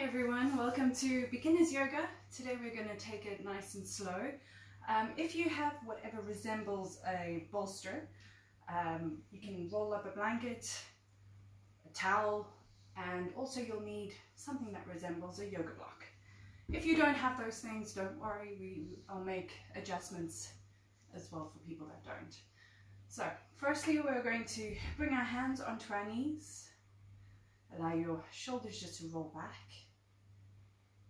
everyone, welcome to Beginners Yoga. Today we're going to take it nice and slow. If you have whatever resembles a bolster, you can roll up a blanket, a towel, and also you'll need something that resembles a yoga block. If you don't have those things, don't worry, I'll make adjustments as well for people that don't. So firstly, we're going to bring our hands onto our knees. Allow your shoulders just to roll back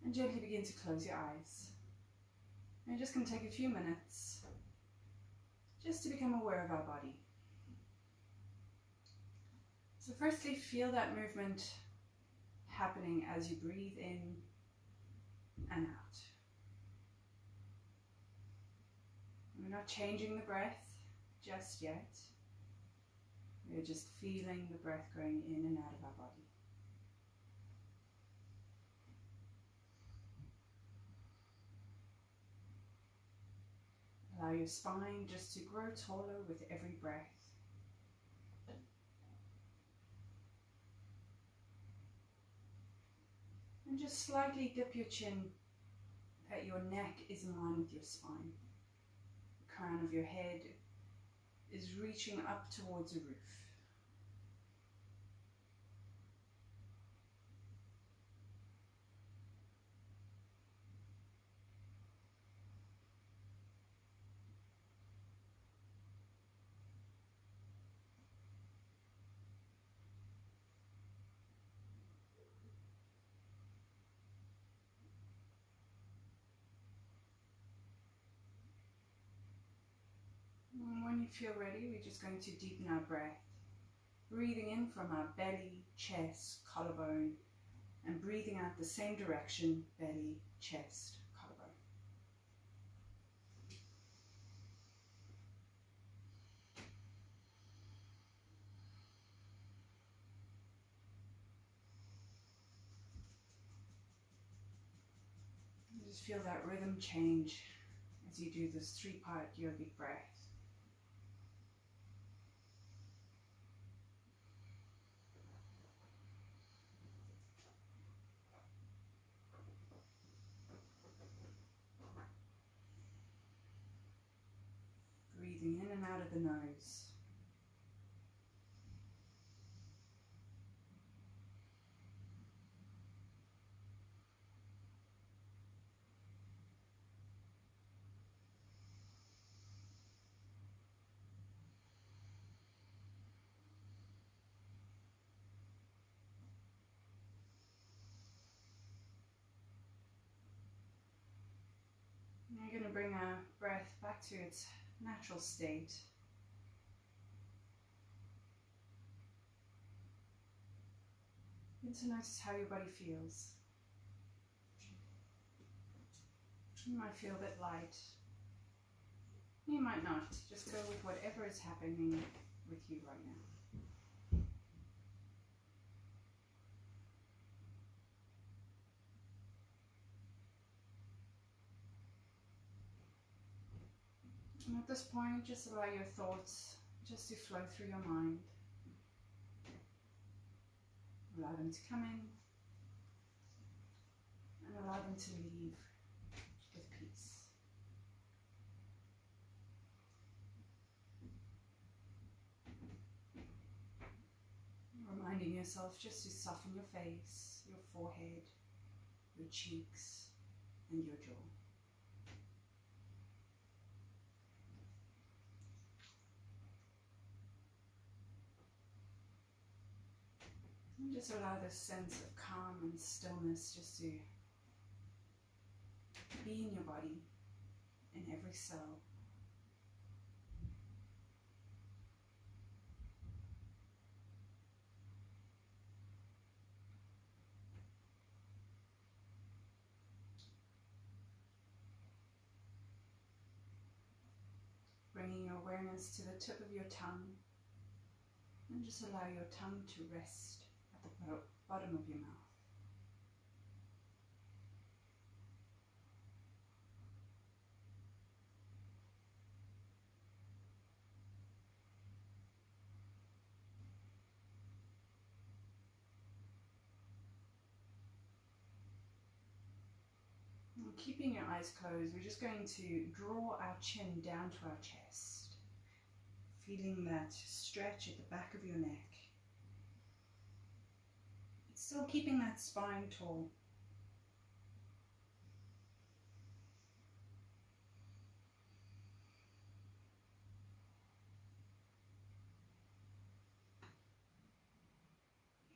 and gently begin to close your eyes. And just going to take a few minutes just to become aware of our body. So firstly, feel that movement happening as you breathe in and out. We're not changing the breath just yet. We're just feeling the breath going in and out of our body. Allow your spine just to grow taller with every breath. And just slightly dip your chin that your neck is in line with your spine. The crown of your head is reaching up towards the roof. And when you feel ready, we're just going to deepen our breath, breathing in from our belly, chest, collarbone, and breathing out the same direction, belly, chest, collarbone. And just feel that rhythm change as you do this three-part yogic breath. Breathing in and out of the nose. We're going to bring our breath back to its natural state. And to notice how your body feels. You might feel a bit light. You might not. Just go with whatever is happening with you right now. And at this point, just allow your thoughts just to flow through your mind. Allow them to come in and allow them to leave with peace. Reminding yourself just to soften your face, your forehead, your cheeks, and your jaw. And just allow this sense of calm and stillness just to be in your body, in every cell. Bringing your awareness to the tip of your tongue, and just allow your tongue to rest at the bottom of your mouth. keeping your eyes closed, we're just going to draw our chin down to our chest, feeling that stretch at the back of your neck. Still keeping that spine tall.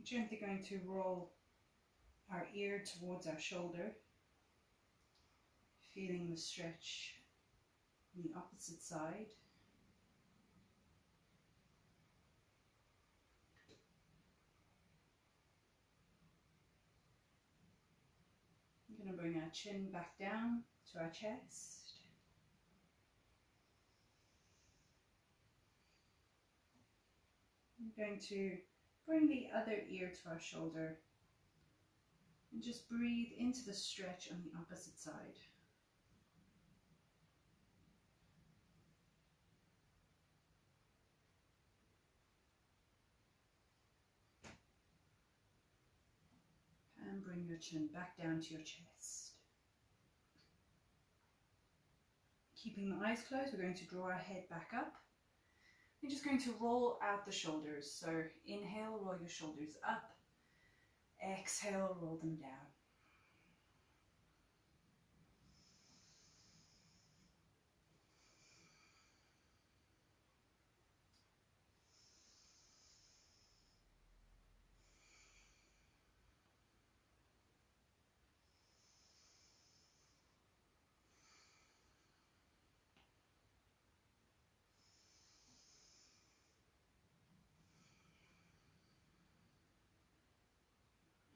Gently going to roll our ear towards our shoulder, feeling the stretch on the opposite side. I'm going to bring our chin back down to our chest. I'm going to bring the other ear to our shoulder and just breathe into the stretch on the opposite side. And bring your chin back down to your chest. Keeping the eyes closed, we're going to draw our head back up. We're just going to roll out the shoulders. So inhale, roll your shoulders up. Exhale, roll them down.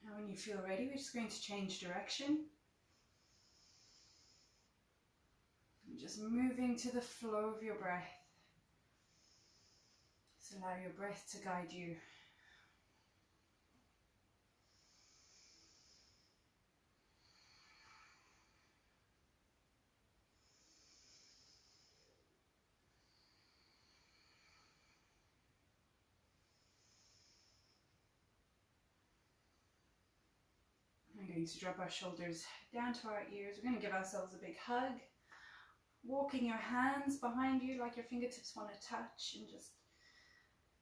Now when you feel ready, we're just going to change direction. And just moving to the flow of your breath. So allow your breath to guide you. We're going to drop our shoulders down to our ears. We're going to give ourselves a big hug. Walking your hands behind you like your fingertips want to touch, and just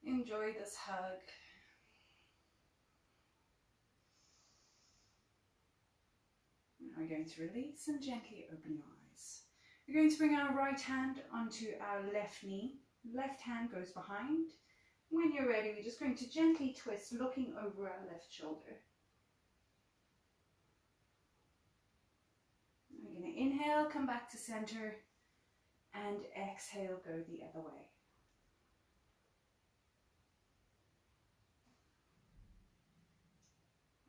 enjoy this hug. Now we're going to release and gently open your eyes. We're going to bring our right hand onto our left knee. Left hand goes behind. When you're ready, we're just going to gently twist, looking over our left shoulder. We're going to inhale, come back to center, and exhale, go the other way.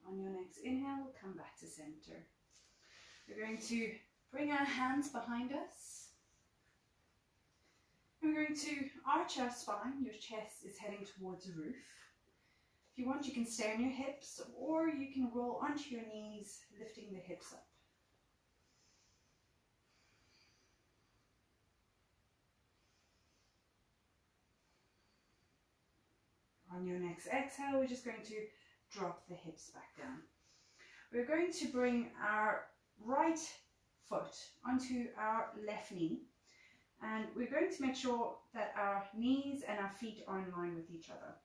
On your next inhale, come back to center. We're going to bring our hands behind us. We're going to arch our spine. Your chest is heading towards the roof. If you want, you can stay on your hips, or you can roll onto your knees, lifting the hips up. On your next exhale, we're just going to drop the hips back down. We're going to bring our right foot onto our left knee, and we're going to make sure that our knees and our feet are in line with each other.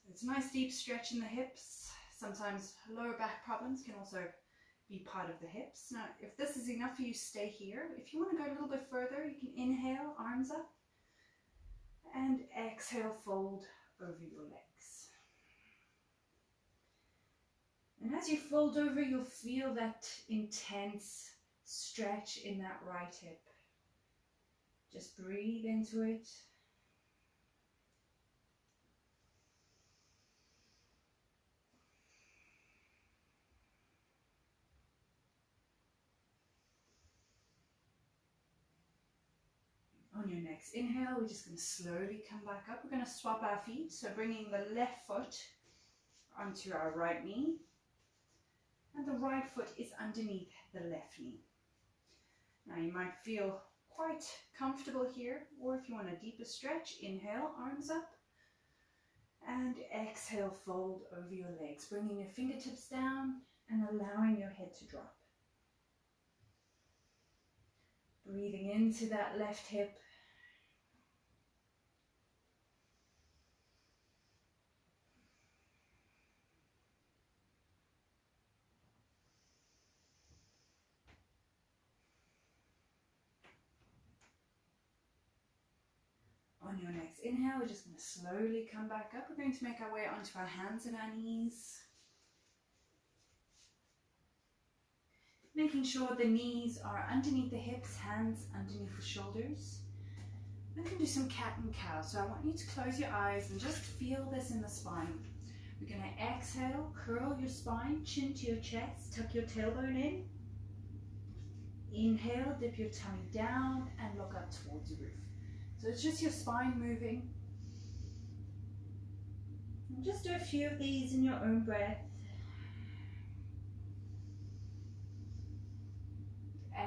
So it's a nice deep stretch in the hips. Sometimes lower back problems can also be part of the hips. Now, if this is enough for you, stay here. If you want to go a little bit further, you can inhale, arms up, and exhale, fold over your legs. And as you fold over, you'll feel that intense stretch in that right hip. Just breathe into it. On your next inhale, we're just going to slowly come back up. We're going to swap our feet, so bringing the left foot onto our right knee, and the right foot is underneath the left knee. Now you might feel quite comfortable here, or if you want a deeper stretch, inhale, arms up, and exhale, fold over your legs, bringing your fingertips down and allowing your head to drop. Breathing into that left hip. On your next inhale, we're just going to slowly come back up. We're going to make our way onto our hands and our knees. Making sure the knees are underneath the hips, hands underneath the shoulders. We're going to do some cat and cow. So I want you to close your eyes and just feel this in the spine. We're going to exhale, curl your spine, chin to your chest, tuck your tailbone in. Inhale, dip your tummy down and look up towards the roof. So it's just your spine moving. And just do a few of these in your own breath.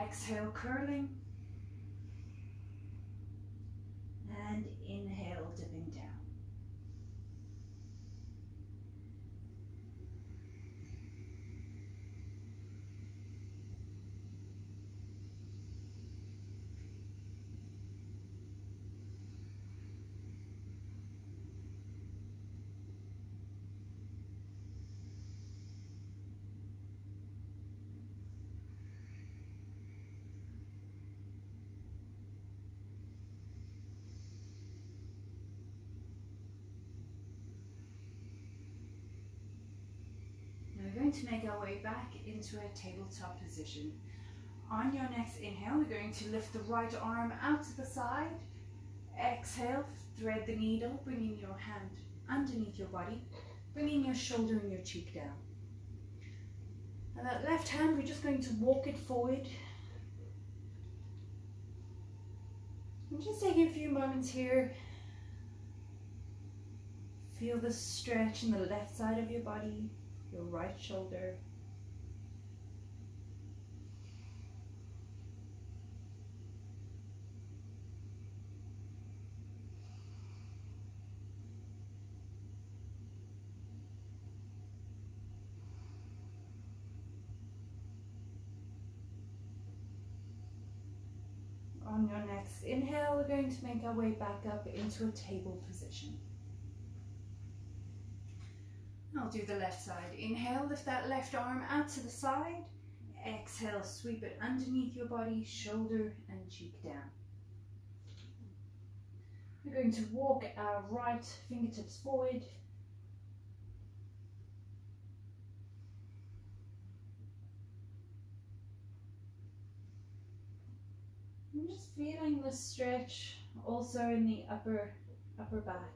Exhale, curling. And inhale, dipping down. We're going to make our way back into a tabletop position. On your next inhale, we're going to lift the right arm out to the side. Exhale, thread the needle, bringing your hand underneath your body, bringing your shoulder and your cheek down. And that left hand, we're just going to walk it forward. And just taking a few moments here. Feel the stretch in the left side of your body. Your right shoulder. On your next inhale, we're going to make our way back up into a table position. I'll do the left side. Inhale, lift that left arm out to the side. Exhale, sweep it underneath your body, shoulder and cheek down. We're going to walk our right fingertips forward. I'm just feeling the stretch also in the upper back.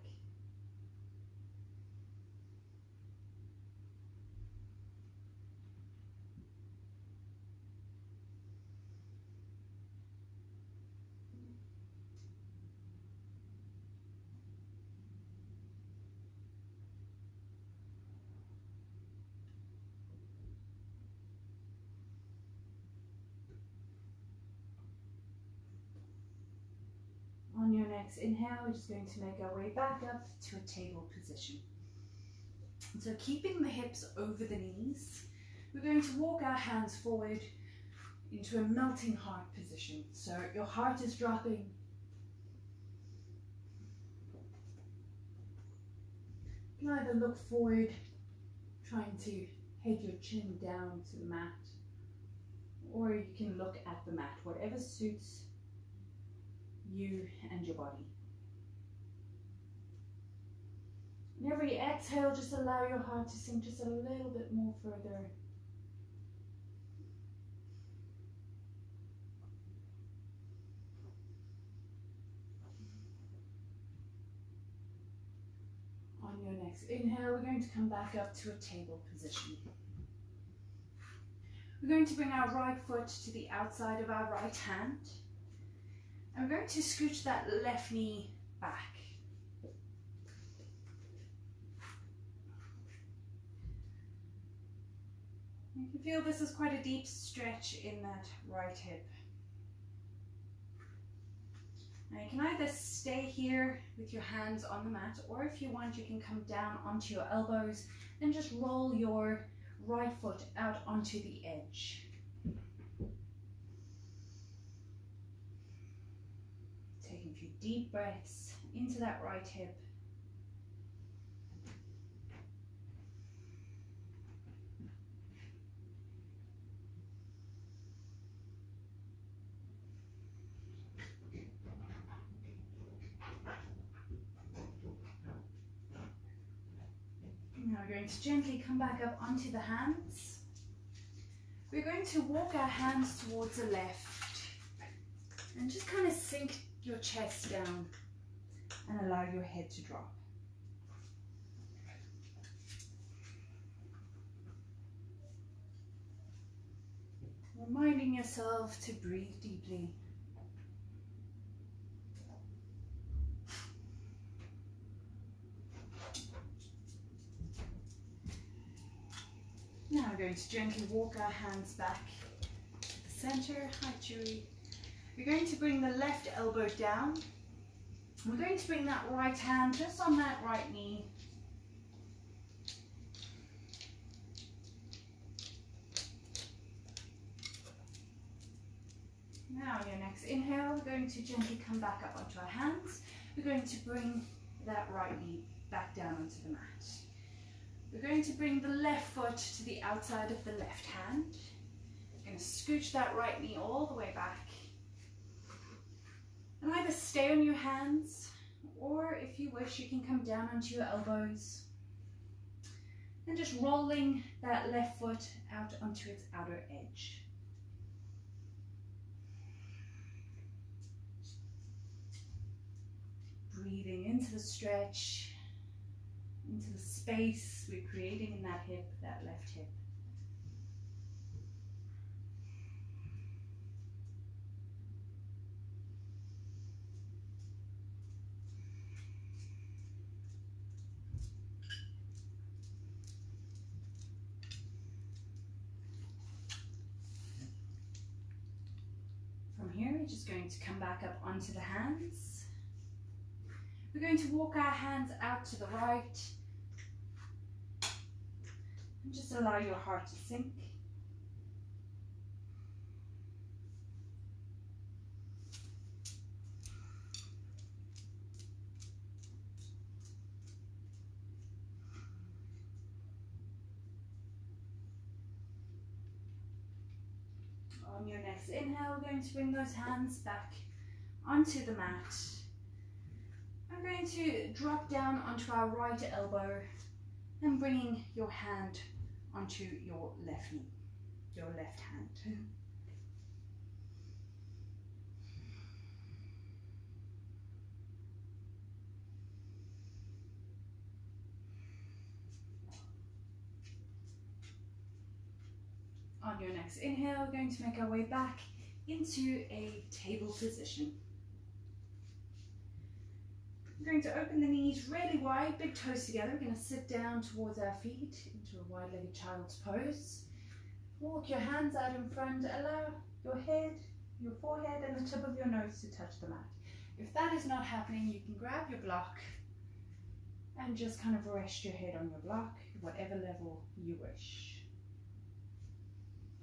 On your next inhale, we're just going to make our way back up to a table position. So keeping the hips over the knees, we're going to walk our hands forward into a melting heart position. So your heart is dropping. You can either look forward, trying to head your chin down to the mat, or you can look at the mat, whatever suits you and your body. And every exhale, just allow your heart to sink just a little bit more further. On your next inhale, we're going to come back up to a table position. We're going to bring our right foot to the outside of our right hand. And we're going to scooch that left knee back. You can feel this is quite a deep stretch in that right hip. Now you can either stay here with your hands on the mat, or if you want, you can come down onto your elbows and just roll your right foot out onto the edge. Taking a few deep breaths into that right hip. Now we're going to gently come back up onto the hands. We're going to walk our hands towards the left and just kind of sink your chest down and allow your head to drop. Reminding yourself to breathe deeply. Now we're going to gently walk our hands back to the center. Hi, Chewy. We're going to bring the left elbow down. We're going to bring that right hand just on that right knee. Now on your next inhale, we're going to gently come back up onto our hands. We're going to bring that right knee back down onto the mat. We're going to bring the left foot to the outside of the left hand. We're going to scooch that right knee all the way back. And either stay on your hands, or if you wish, you can come down onto your elbows. And just rolling that left foot out onto its outer edge. Breathing into the stretch, into the space we're creating in that hip, that left hip. From here, we're just going to come back up onto the hands. We're going to walk our hands out to the right and just allow your heart to sink. On your next inhale, we're going to bring those hands back onto the mat. I'm going to drop down onto our right elbow and bringing your hand onto your left knee, your left hand. On your next inhale, we're going to make our way back into a table position. We're going to open the knees really wide, big toes together. We're going to sit down towards our feet into a wide-legged child's pose. Walk your hands out in front. Allow your head, your forehead and the tip of your nose to touch the mat. If that is not happening, you can grab your block and just kind of rest your head on your block, whatever level you wish.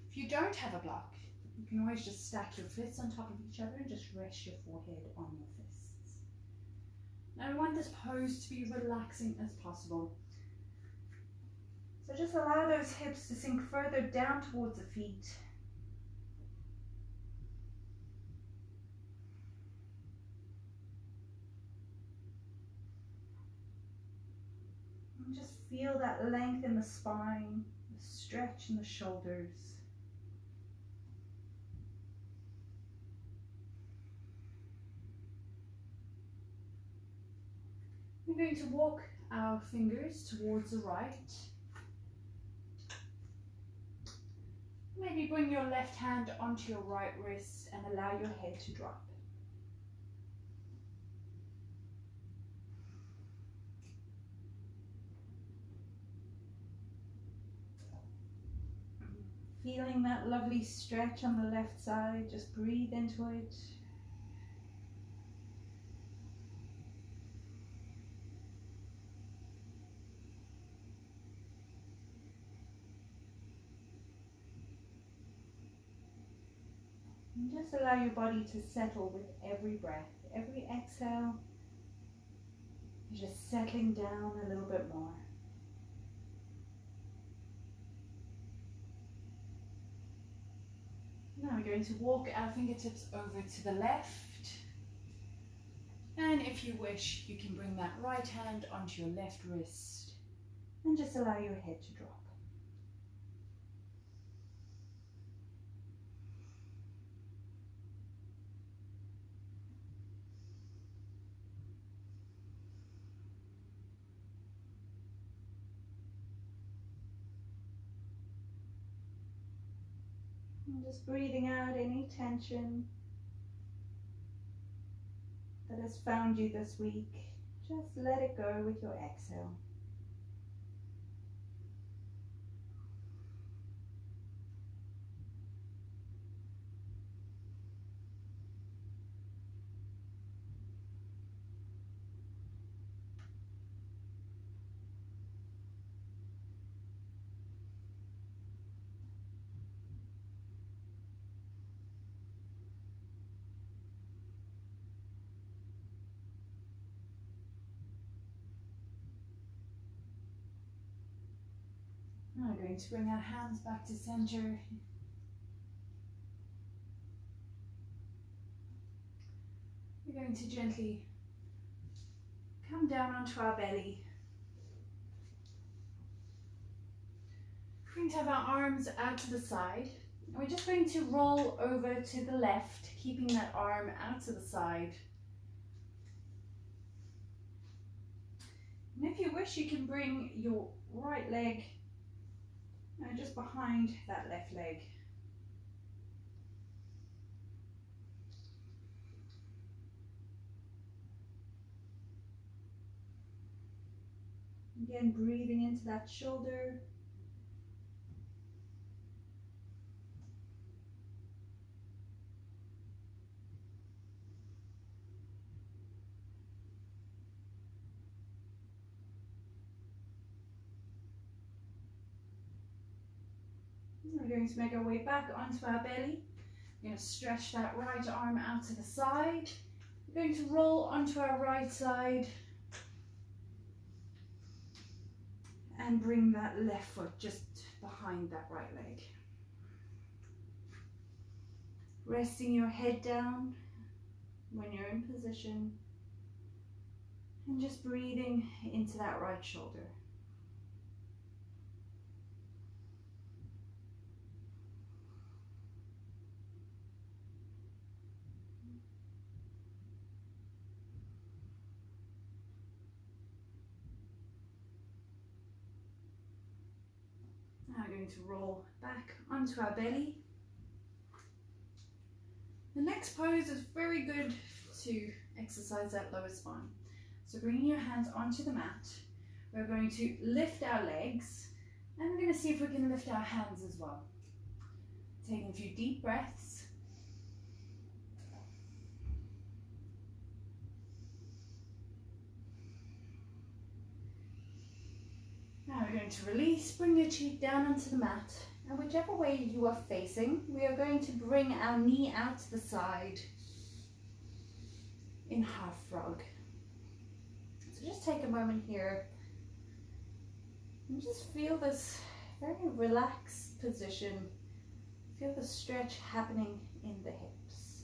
If you don't have a block, you can always just stack your fists on top of each other and just rest your forehead on your fists. Now we want this pose to be relaxing as possible. So just allow those hips to sink further down towards the feet. And just feel that length in the spine, the stretch in the shoulders. We're going to walk our fingers towards the right. Maybe bring your left hand onto your right wrist and allow your head to drop. Feeling that lovely stretch on the left side, just breathe into it. And just allow your body to settle with every breath. Every exhale, you're just settling down a little bit more. Now we're going to walk our fingertips over to the left. And if you wish, you can bring that right hand onto your left wrist and just allow your head to drop. And just breathing out any tension that has found you this week. Just let it go with your exhale. Now we're going to bring our hands back to center. We're going to gently come down onto our belly. We're going to have our arms out to the side. And we're just going to roll over to the left, keeping that arm out to the side. And if you wish, you can bring your right leg just behind that left leg. Again, breathing into that shoulder. We're going to make our way back onto our belly. We're going to stretch that right arm out to the side. We're going to roll onto our right side and bring that left foot just behind that right leg. Resting your head down when you're in position and just breathing into that right shoulder. Now we're going to roll back onto our belly. The next pose is very good to exercise that lower spine. So bringing your hands onto the mat, we're going to lift our legs and we're going to see if we can lift our hands as well. Taking a few deep breaths. Now we're going to release, bring your cheek down onto the mat, and whichever way you are facing, we are going to bring our knee out to the side in half frog. So just take a moment here and just feel this very relaxed position. Feel the stretch happening in the hips.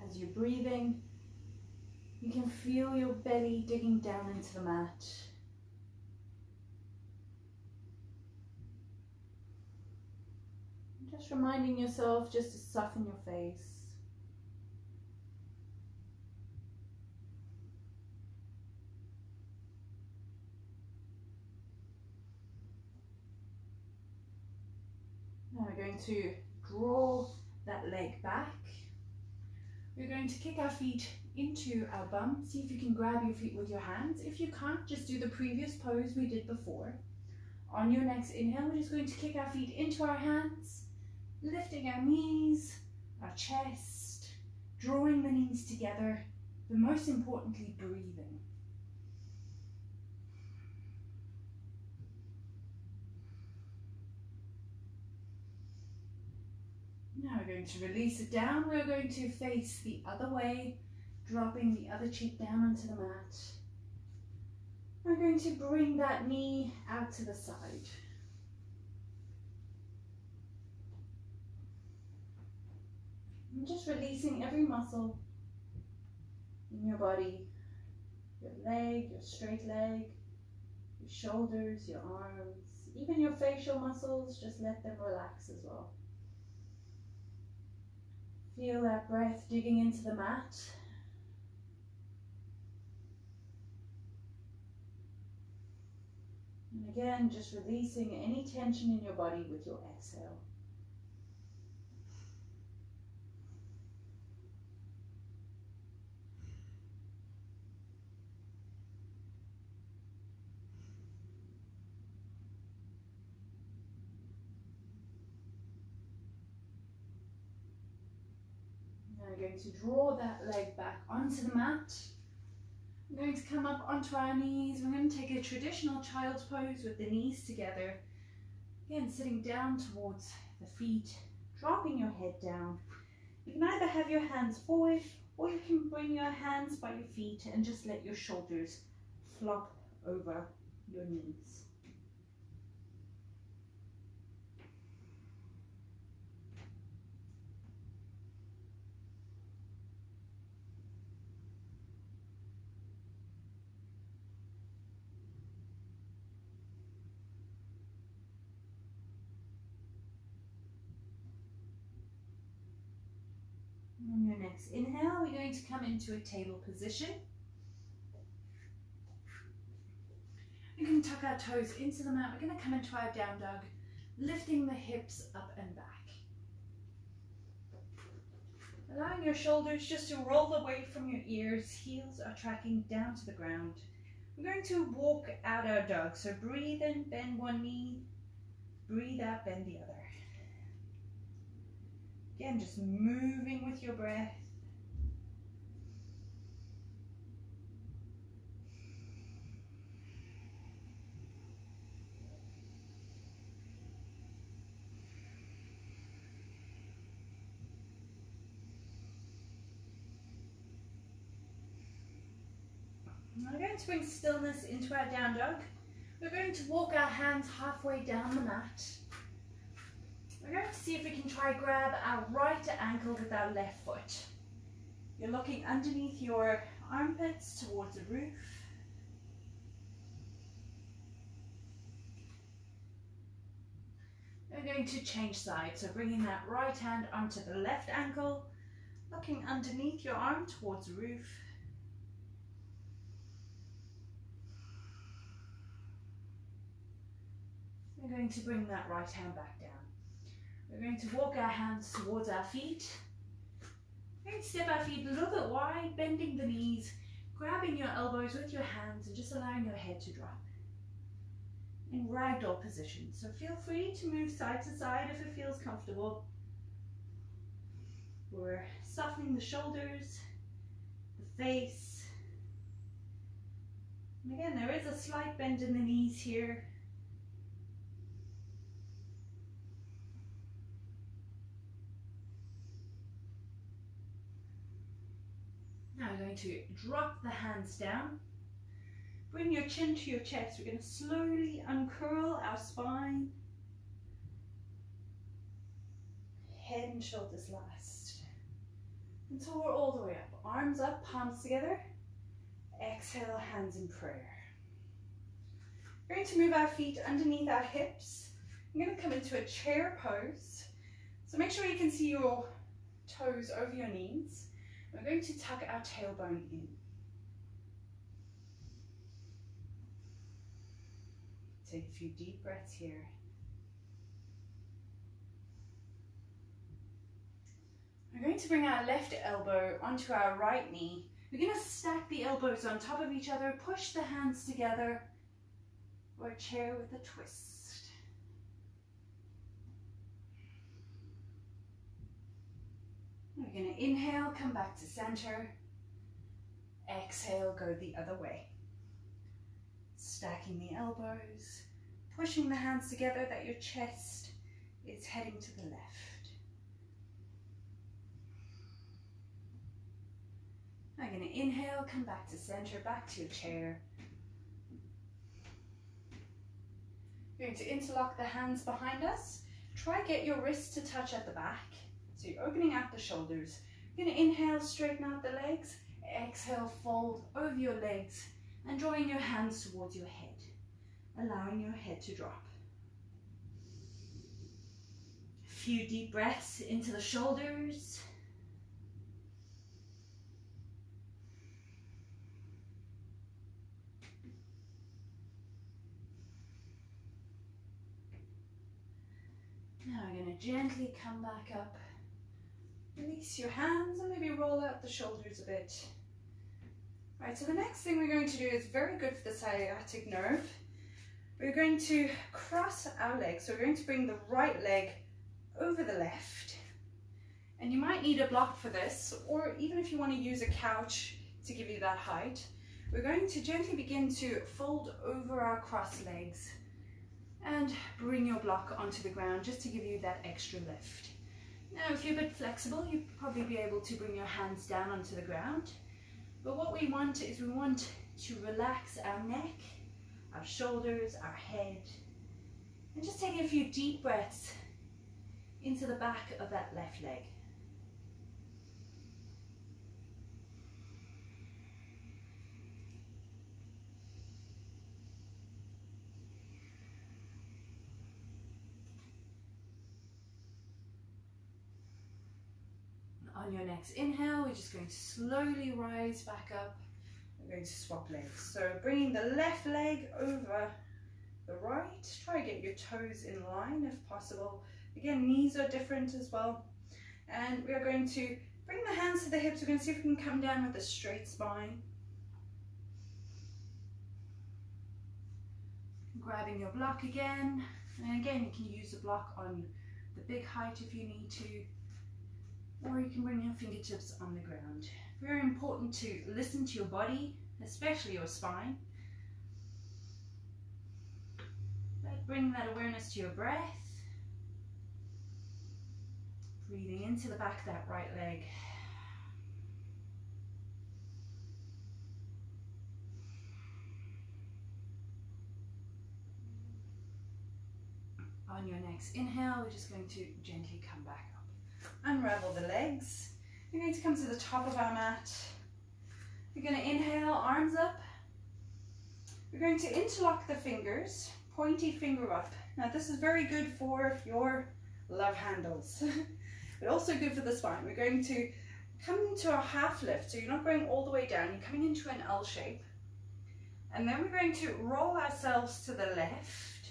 As you're breathing, you can feel your belly digging down into the mat. Just reminding yourself just to soften your face. Now we're going to draw that leg back. We're going to kick our feet into our bum. See if you can grab your feet with your hands. If you can't, just do the previous pose we did before. On your next inhale, we're just going to kick our feet into our hands, lifting our knees, our chest, drawing the knees together, but most importantly, breathing. Now we're going to release it down. We're going to face the other way, dropping the other cheek down onto the mat. We're going to bring that knee out to the side. And just releasing every muscle in your body, your leg, your straight leg, your shoulders, your arms, even your facial muscles, just let them relax as well. Feel that breath digging into the mat. And again, just releasing any tension in your body with your exhale. Now we're going to draw that leg back onto the mat. We're going to come up onto our knees. We're going to take a traditional child's pose with the knees together. Again, sitting down towards the feet, dropping your head down. You can either have your hands forward or you can bring your hands by your feet and just let your shoulders flop over your knees. On your next inhale, we're going to come into a table position. We can tuck our toes into the mat. We're going to come into our down dog, lifting the hips up and back. Allowing your shoulders just to roll away from your ears, heels are tracking down to the ground. We're going to walk out our dog. So breathe in, bend one knee, breathe out, bend the other. Again, just moving with your breath. Now we're going to bring stillness into our down dog. We're going to walk our hands halfway down the mat. We're going to see if we can try grab our right ankle with our left foot. You're looking underneath your armpits towards the roof. We're going to change sides, so bringing that right hand onto the left ankle, looking underneath your arm towards the roof. We're going to bring that right hand back down. We're going to walk our hands towards our feet. We're going to step our feet a little bit wide, bending the knees, grabbing your elbows with your hands and just allowing your head to drop. In ragdoll position. So feel free to move side to side if it feels comfortable. We're softening the shoulders, the face. And again, there is a slight bend in the knees here. Now we're going to drop the hands down. Bring your chin to your chest. We're going to slowly uncurl our spine. Head and shoulders last. Until we're all the way up. Arms up, palms together. Exhale, hands in prayer. We're going to move our feet underneath our hips. I'm going to come into a chair pose. So make sure you can see your toes over your knees. We're going to tuck our tailbone in. Take a few deep breaths here. We're going to bring our left elbow onto our right knee. We're going to stack the elbows on top of each other, push the hands together, or a chair with a twist. We're going to inhale, come back to center. Exhale, go the other way. Stacking the elbows, pushing the hands together that your chest is heading to the left. I'm going to inhale, come back to center, back to your chair. You're going to interlock the hands behind us. Try get your wrists to touch at the back. So you're opening out the shoulders. You're going to inhale, straighten out the legs. Exhale, fold over your legs and drawing your hands towards your head, allowing your head to drop. A few deep breaths into the shoulders. Now we're going to gently come back up. Release your hands and maybe roll out the shoulders a bit. Right, so the next thing we're going to do is very good for the sciatic nerve. We're going to cross our legs. So we're going to bring the right leg over the left. And you might need a block for this, or even if you want to use a couch to give you that height. We're going to gently begin to fold over our cross legs and bring your block onto the ground just to give you that extra lift. Now, if you're a bit flexible, you'll probably be able to bring your hands down onto the ground. But what we want is we want to relax our neck, our shoulders, our head, and just take a few deep breaths into the back of that left leg. On your next inhale, we're just going to slowly rise back up. We're going to swap legs. So bringing the left leg over the right. Try to get your toes in line if possible. Again, knees are different as well. And we are going to bring the hands to the hips. We're going to see if we can come down with a straight spine. Grabbing your block again. And again, you can use the block on the big height if you need to. Or you can bring your fingertips on the ground. Very important to listen to your body, especially your spine. Bring that awareness to your breath. Breathing into the back of that right leg. On your next inhale, we're just going to gently come back up. Unravel the legs. We're going to come to the top of our mat. We're going to inhale, arms up. We're going to interlock the fingers, pointy finger up. Now this is very good for your love handles, but also good for the spine. We're going to come into a half lift, so you're not going all the way down, you're coming into an L shape. And then we're going to roll ourselves to the left.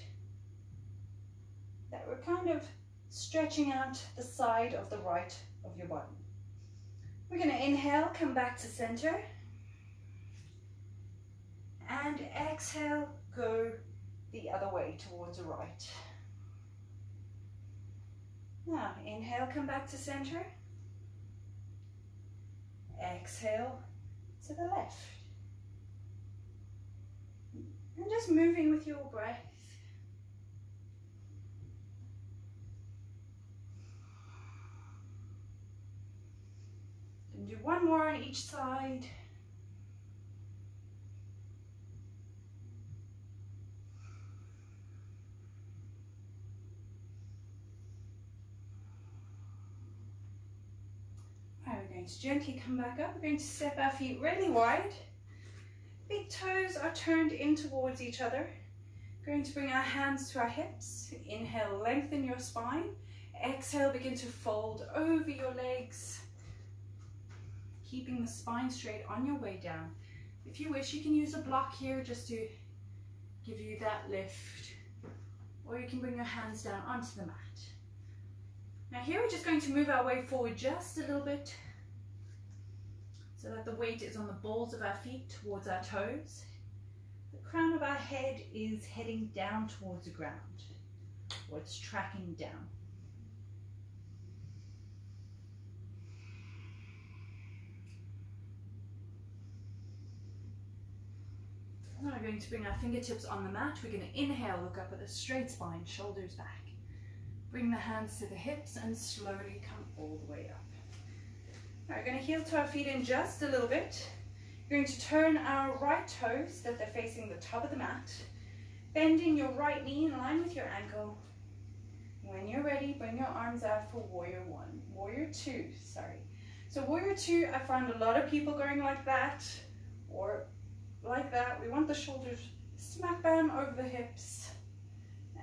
That we're kind of stretching out the side of the right of your body. We're going to inhale, come back to center. And exhale, go the other way towards the right. Now, inhale, come back to center. Exhale to the left. And just moving with your breath. And do one more on each side. Right, we're going to gently come back up. We're going to step our feet really wide. Big toes are turned in towards each other. We're going to bring our hands to our hips. Inhale, lengthen your spine. Exhale, begin to fold over your legs. Keeping the spine straight on your way down. If you wish, you can use a block here just to give you that lift. Or you can bring your hands down onto the mat. Now here we're just going to move our way forward just a little bit so that the weight is on the balls of our feet towards our toes. The crown of our head is heading down towards the ground, or it's tracking down. Now we're going to bring our fingertips on the mat. We're going to inhale, look up with a straight spine, shoulders back. Bring the hands to the hips and slowly come all the way up. Now we're going to heel toe our feet in just a little bit. We're going to turn our right toes so that they're facing the top of the mat. Bending your right knee in line with your ankle. When you're ready, bring your arms out for warrior one. Warrior two, sorry. So warrior two, I find a lot of people going like that or like that. We want the shoulders smack bam over the hips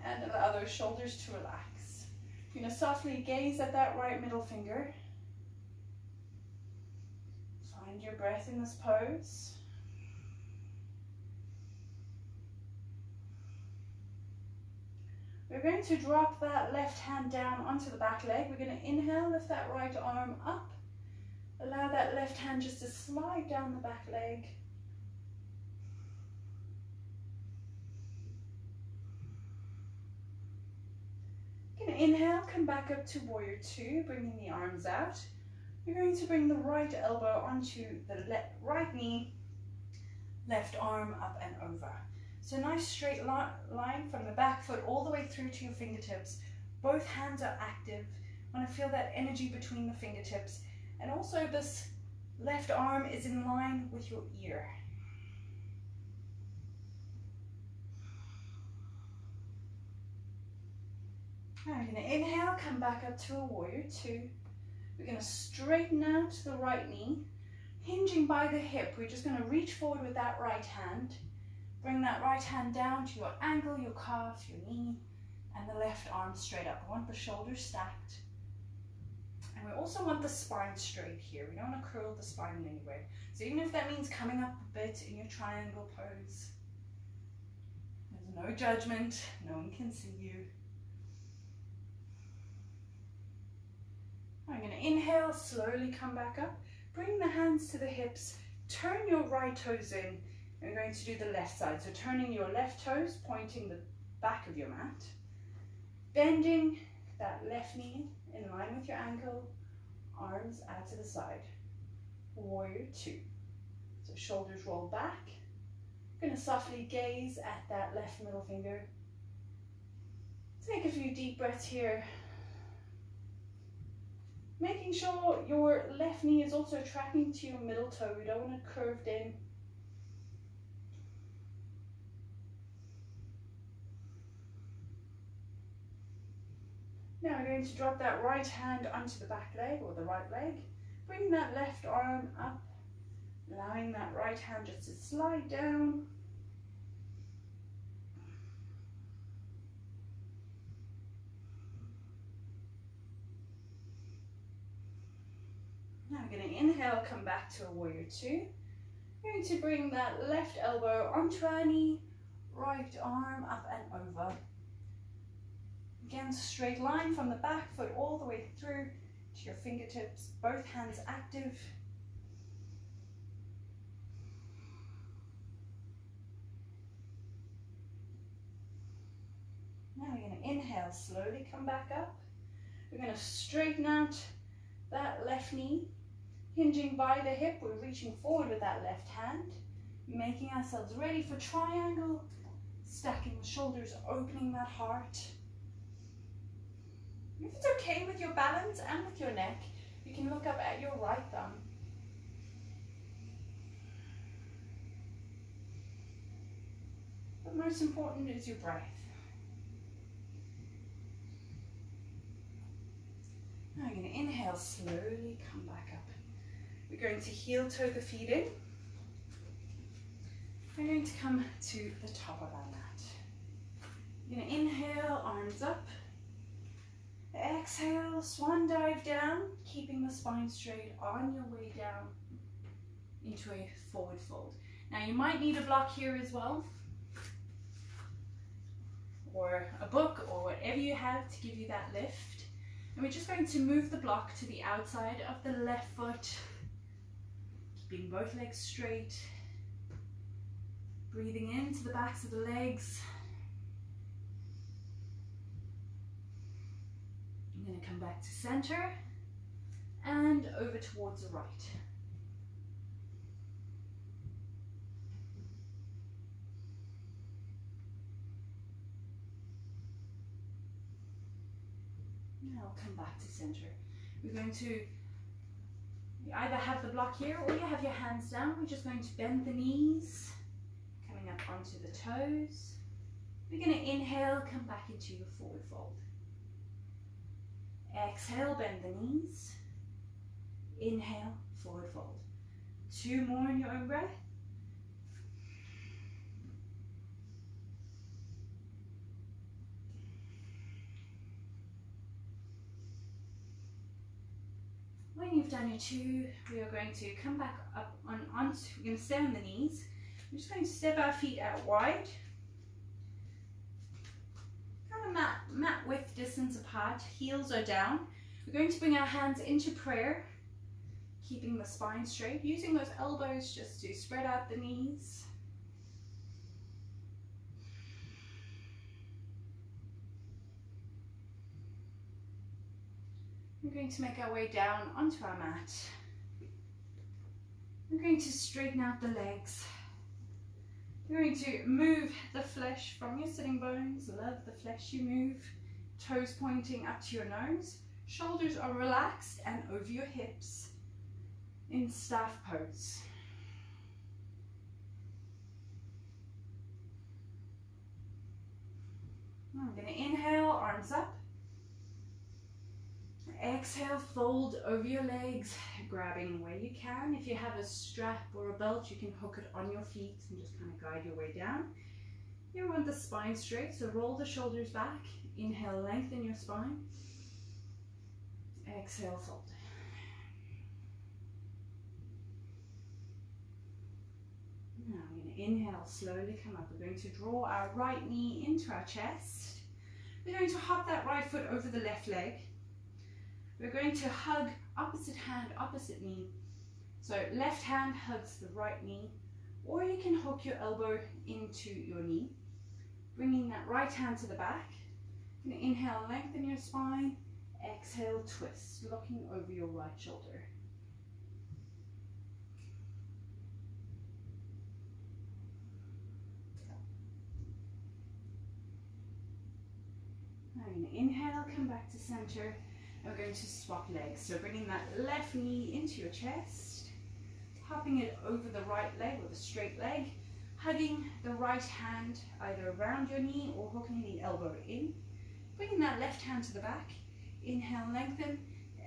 and allow those shoulders to relax. You're going to softly gaze at that right middle finger. Find your breath in this pose. We're going to drop that left hand down onto the back leg. We're going to inhale, lift that right arm up. Allow that left hand just to slide down the back leg. Going to inhale, come back up to warrior two, bringing the arms out. We're going to bring the right elbow onto the right knee, left arm up and over. So nice straight line from the back foot all the way through to your fingertips. Both hands are active. I want to feel that energy between the fingertips. And also this left arm is in line with your ear. Now we're going to inhale, come back up to a warrior two. We're going to straighten out the right knee, hinging by the hip. We're just going to reach forward with that right hand. Bring that right hand down to your ankle, your calf, your knee, and the left arm straight up. We want the shoulders stacked. And we also want the spine straight here. We don't want to curl the spine in any way. So even if that means coming up a bit in your triangle pose, there's no judgment, no one can see you. I'm going to inhale, slowly come back up. Bring the hands to the hips, turn your right toes in. We're going to do the left side. So turning your left toes, pointing the back of your mat. Bending that left knee in line with your ankle, arms out to the side. Warrior two. So shoulders roll back. I'm going to softly gaze at that left middle finger. Take a few deep breaths here. Making sure your left knee is also tracking to your middle toe. We don't want it curved in. Now we're going to drop that right hand onto the back leg or the right leg. Bring that left arm up, allowing that right hand just to slide down. Now we're going to inhale, come back to a warrior two. We're going to bring that left elbow onto our knee, right arm up and over. Again, straight line from the back foot all the way through to your fingertips, both hands active. Now we're going to inhale, slowly come back up. We're going to straighten out that left knee, hinging by the hip. We're reaching forward with that left hand, making ourselves ready for triangle, stacking the shoulders, opening that heart. If it's okay with your balance and with your neck, you can look up at your right thumb. But most important is your breath. Now you're going to inhale, slowly come back up. We're going to heel toe the feet in. We're going to come to the top of our mat. You're going to inhale, arms up. Exhale, swan dive down, keeping the spine straight on your way down into a forward fold. Now you might need a block here as well, or a book, or whatever you have to give you that lift. And we're just going to move the block to the outside of the left foot, keeping both legs straight, breathing into the backs of the legs. I'm going to come back to center and over towards the right. Now I'll come back to center. We're going to You either have the block here or you have your hands down. We're just going to bend the knees, coming up onto the toes. We're going to inhale, come back into your forward fold. Exhale, bend the knees. Inhale, forward fold. 2 more in your own breath. When you've done your 2, we are going to come back up onto, we're going to stay on the knees. We're just going to step our feet out wide. Kind of mat width distance apart, heels are down. We're going to bring our hands into prayer, keeping the spine straight, using those elbows just to spread out the knees. We're going to make our way down onto our mat. We're going to straighten out the legs. We're going to move the flesh from your sitting bones. Love the flesh you move. Toes pointing up to your nose. Shoulders are relaxed and over your hips in staff pose. Now I'm going to inhale, arms up. Exhale, fold over your legs, grabbing where you can. If you have a strap or a belt, you can hook it on your feet and just kind of guide your way down. You want the spine straight, so roll the shoulders back. Inhale, lengthen your spine. Exhale, fold. Now we're going to inhale, slowly come up. We're going to draw our right knee into our chest. We're going to hop that right foot over the left leg. We're going to hug opposite hand, opposite knee. So left hand hugs the right knee, or you can hook your elbow into your knee, bringing that right hand to the back. You're going to inhale, lengthen your spine. Exhale, twist, looking over your right shoulder. Now you're going to inhale, come back to center. And we're going to swap legs. So bringing that left knee into your chest, hopping it over the right leg with a straight leg, hugging the right hand either around your knee or hooking the elbow in. Bringing that left hand to the back. Inhale, lengthen.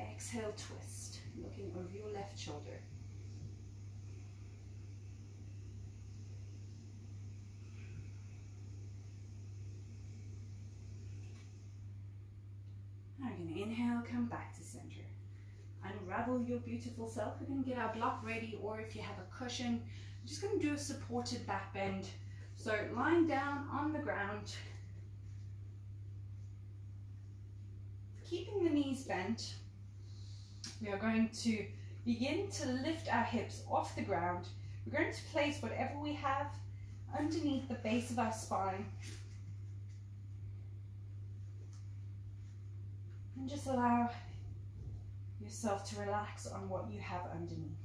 Exhale, twist, looking over your left shoulder. Now you're going to inhale, come back to center. Unravel your beautiful self. We're going to get our block ready, or if you have a cushion, we're just going to do a supported back bend. So lying down on the ground, keeping the knees bent, we are going to begin to lift our hips off the ground. We're going to place whatever we have underneath the base of our spine. And just allow yourself to relax on what you have underneath.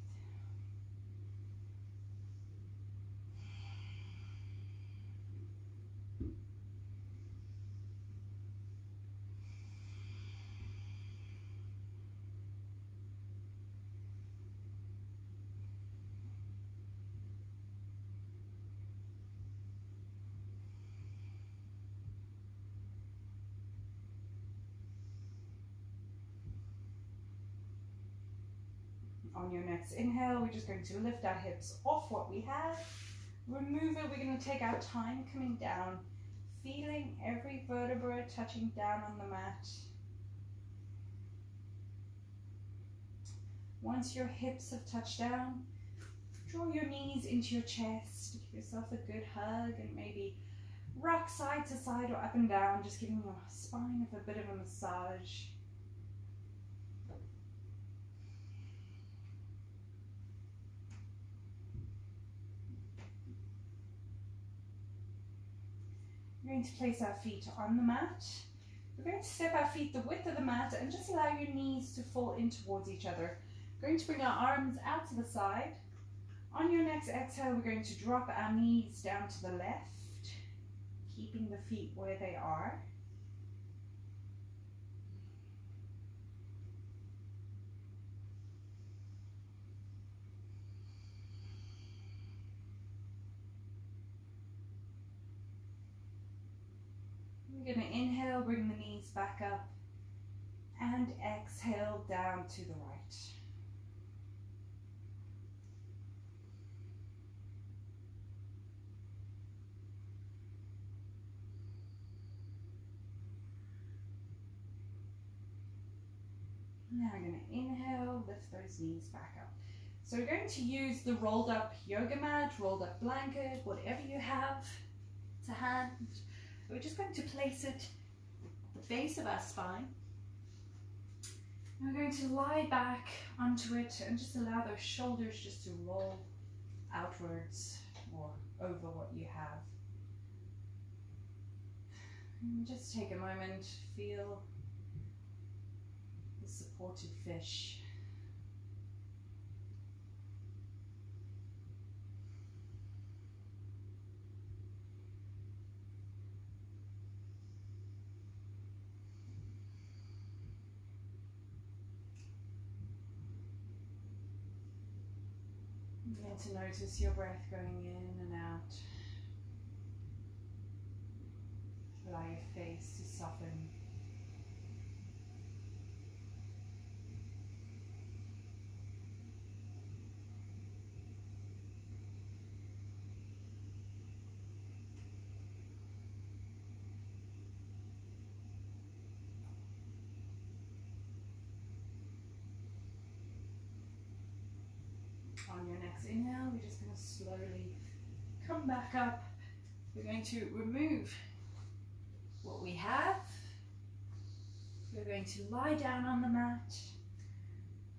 On your next inhale, we're just going to lift our hips off what we have. Remove it. We're going to take our time coming down, feeling every vertebra touching down on the mat. Once your hips have touched down, draw your knees into your chest. Give yourself a good hug and maybe rock side to side or up and down, just giving your spine a bit of a massage. We're going to place our feet on the mat. We're going to step our feet the width of the mat and just allow your knees to fall in towards each other. We're going to bring our arms out to the side. On your next exhale, we're going to drop our knees down to the left, keeping the feet where they are. We're going to inhale, bring the knees back up, and exhale down to the right. Now we're going to inhale, lift those knees back up. So we're going to use the rolled up yoga mat, rolled up blanket, whatever you have to hand. We're just going to place it at the base of our spine. And we're going to lie back onto it and just allow those shoulders just to roll outwards or over what you have. And just take a moment, feel the supported fish. Begin to notice your breath going in and out. Allow your face to soften. On your next inhale, we're just going to slowly come back up. We're going to remove what we have. We're going to lie down on the mat.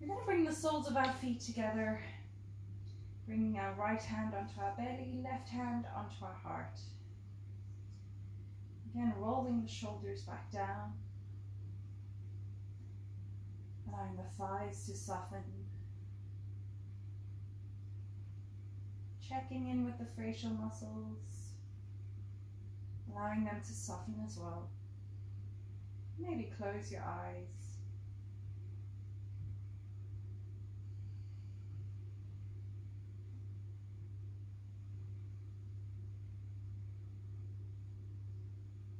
We're going to bring the soles of our feet together, bringing our right hand onto our belly, left hand onto our heart. Again, rolling the shoulders back down, allowing the thighs to soften. Checking in with the facial muscles, allowing them to soften as well. Maybe close your eyes.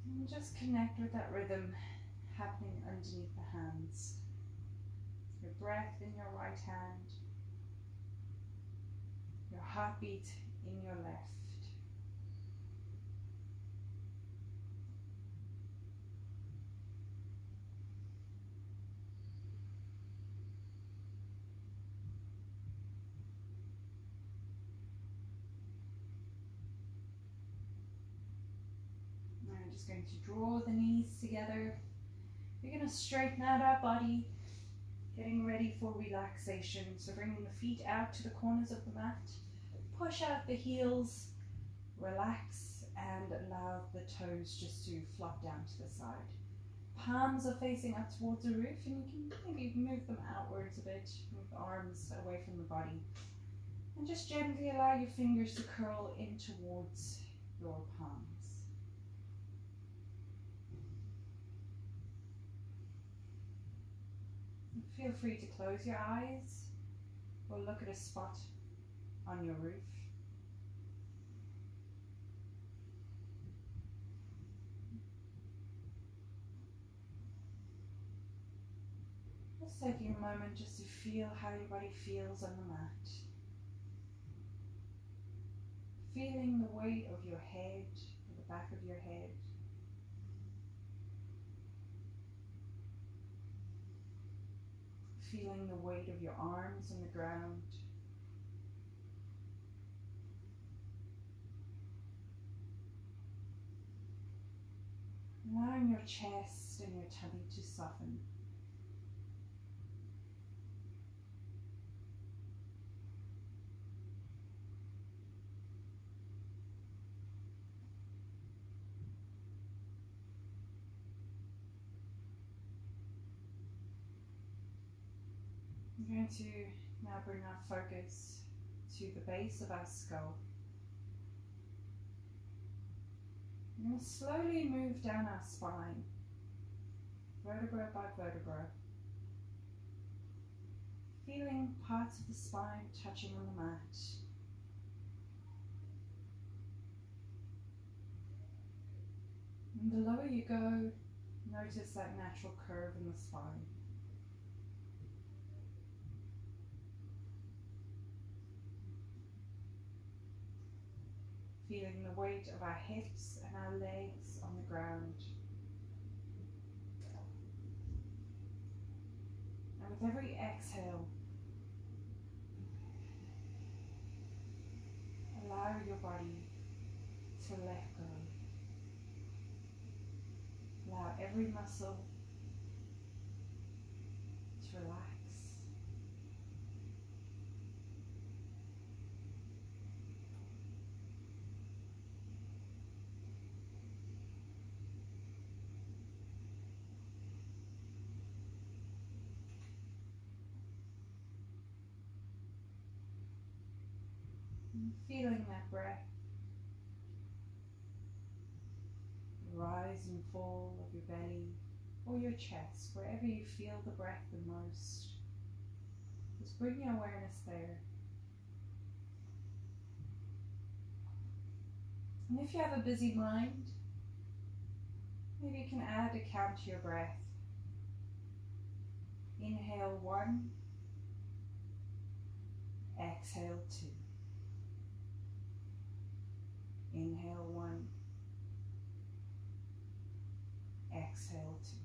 And just connect with that rhythm happening underneath the hands. Your breath in your right hand, your heartbeat in your left. Now I'm just going to draw the knees together. We're going to straighten out our body, getting ready for relaxation. So bringing the feet out to the corners of the mat. Push out the heels, relax, and allow the toes just to flop down to the side. Palms are facing up towards the roof, and you can maybe move them outwards a bit, move the arms away from the body. And just gently allow your fingers to curl in towards your palms. And feel free to close your eyes or look at a spot on your roof. Just taking a moment just to feel how your body feels on the mat. Feeling the weight of your head, the back of your head. Feeling the weight of your arms on the ground. Allowing your chest and your tummy to soften. I'm going to now bring our focus to the base of our skull. I'm going to slowly move down our spine, vertebra by vertebra, feeling parts of the spine touching on the mat. And the lower you go, notice that natural curve in the spine. Feeling the weight of our hips and our legs on the ground. And with every exhale, allow your body to let go. Allow every muscle to relax. And feeling that breath rise and fall of your belly or your chest, wherever you feel the breath the most. Just bring your awareness there. And if you have a busy mind, maybe you can add a count to your breath. Inhale 1, exhale 2. Inhale 1, exhale 2.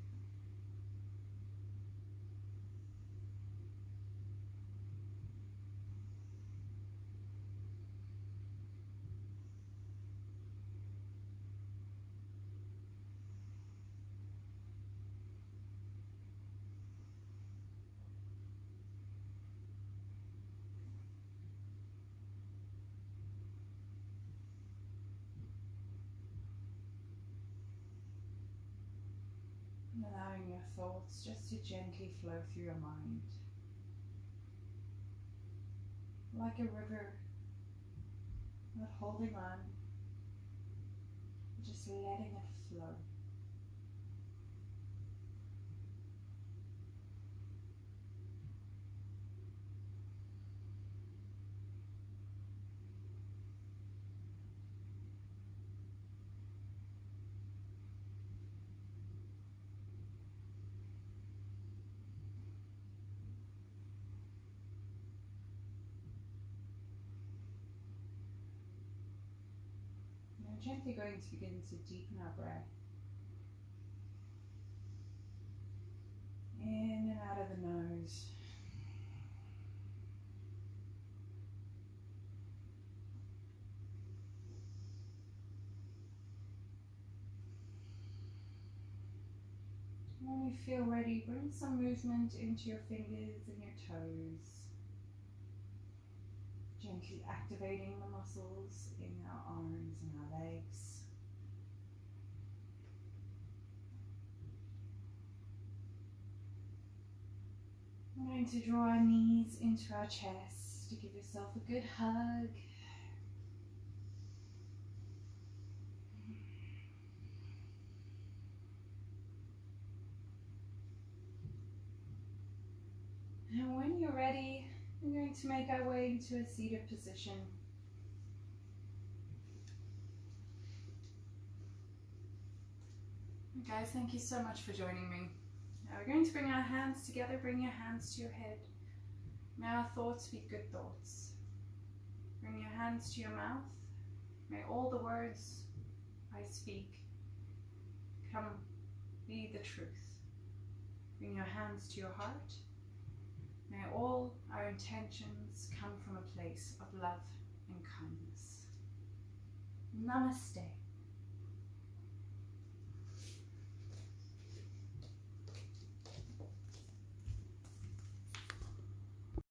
And allowing your thoughts just to gently flow through your mind. Like a river, not holding on, just letting it flow. Now gently going to begin to deepen our breath. In and out of the nose. When you feel ready, bring some movement into your fingers and your toes. Gently activating the muscles in our arms and our legs. We're going to draw our knees into our chest to give yourself a good hug. And when you're ready, we're going to make our way into a seated position. Guys, thank you so much for joining me. Now we're going to bring our hands together, bring your hands to your head. May our thoughts be good thoughts. Bring your hands to your mouth. May all the words I speak come be the truth. Bring your hands to your heart. May all our intentions come from a place of love and kindness. Namaste.